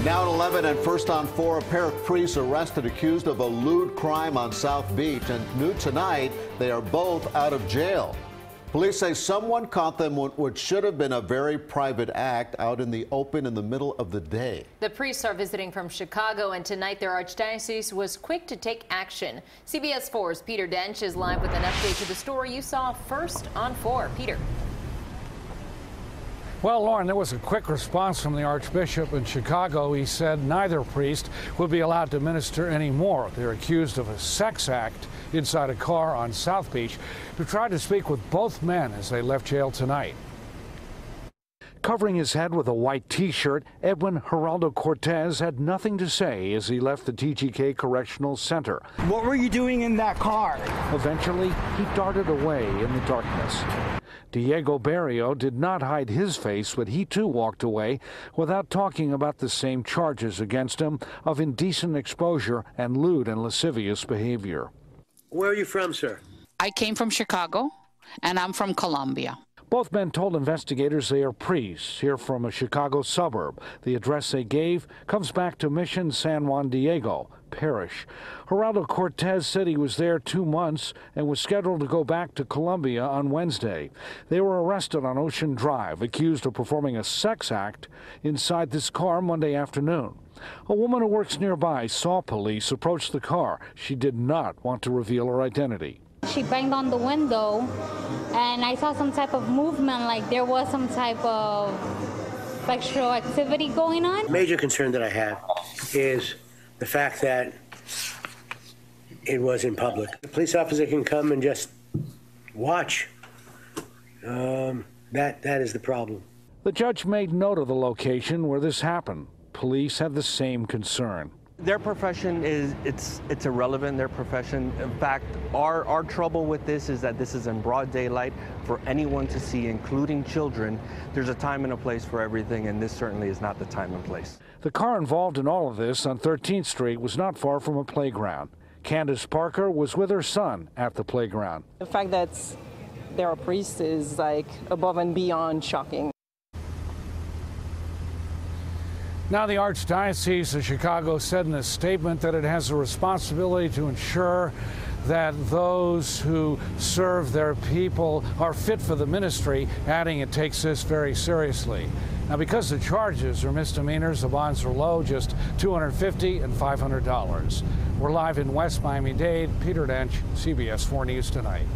Now at 11 and first on 4, a pair of priests arrested accused of a lewd crime on South Beach, and new tonight they are both out of jail. Police say someone caught them what should have been a very private act out in the open in the middle of the day. The priests are visiting from Chicago, and tonight their archdiocese was quick to take action. CBS 4's Peter Dench is live with an update to the story you saw first on 4. Peter. Well, Lauren, there was a quick response from the Archbishop in Chicago. He said neither priest would be allowed to minister anymore. They're accused of a sex act inside a car on South Beach. We tried to speak with both men as they left jail tonight. Covering his head with a white T-shirt, Edwin Geraldo Cortez had nothing to say as he left the TGK Correctional Center. What were you doing in that car? Eventually, he darted away in the darkness. Diego Barrio did not hide his face, but he too walked away without talking about the same charges against him of indecent exposure and lewd and lascivious behavior. Where are you from, sir? I came from Chicago, and I'm from Colombia. Both men told investigators they are priests here from a Chicago suburb. The address they gave comes back to Mission San Juan Diego Parish. Geraldo Cortez said he was there 2 months and was scheduled to go back to Colombia on Wednesday. They were arrested on Ocean Drive, accused of performing a sex act inside this car Monday afternoon. A woman who works nearby saw police approach the car. She did not want to reveal her identity. She banged on the window, and I saw some type of movement, like there was some type of sexual activity going on. The major concern that I have is the fact that it was in public. The police officer can come and just watch. That is the problem. The judge made note of the location where this happened. Police have the same concern. Their profession it's irrelevant, their profession. In fact, our trouble with this is that this is in broad daylight for anyone to see, including children. There's a time and a place for everything, and this certainly is not the time and place. The car involved in all of this on 13th Street was not far from a playground. Candace Parker was with her son at the playground. The fact that they're a priest is like above and beyond shocking. Now, the Archdiocese of Chicago said in a statement that it has a responsibility to ensure that those who serve their people are fit for the ministry, adding it takes this very seriously. Now, because the charges are misdemeanors, the bonds are low, just $250 and $500. We're live in West Miami-Dade. Peter Dench, CBS 4 News Tonight.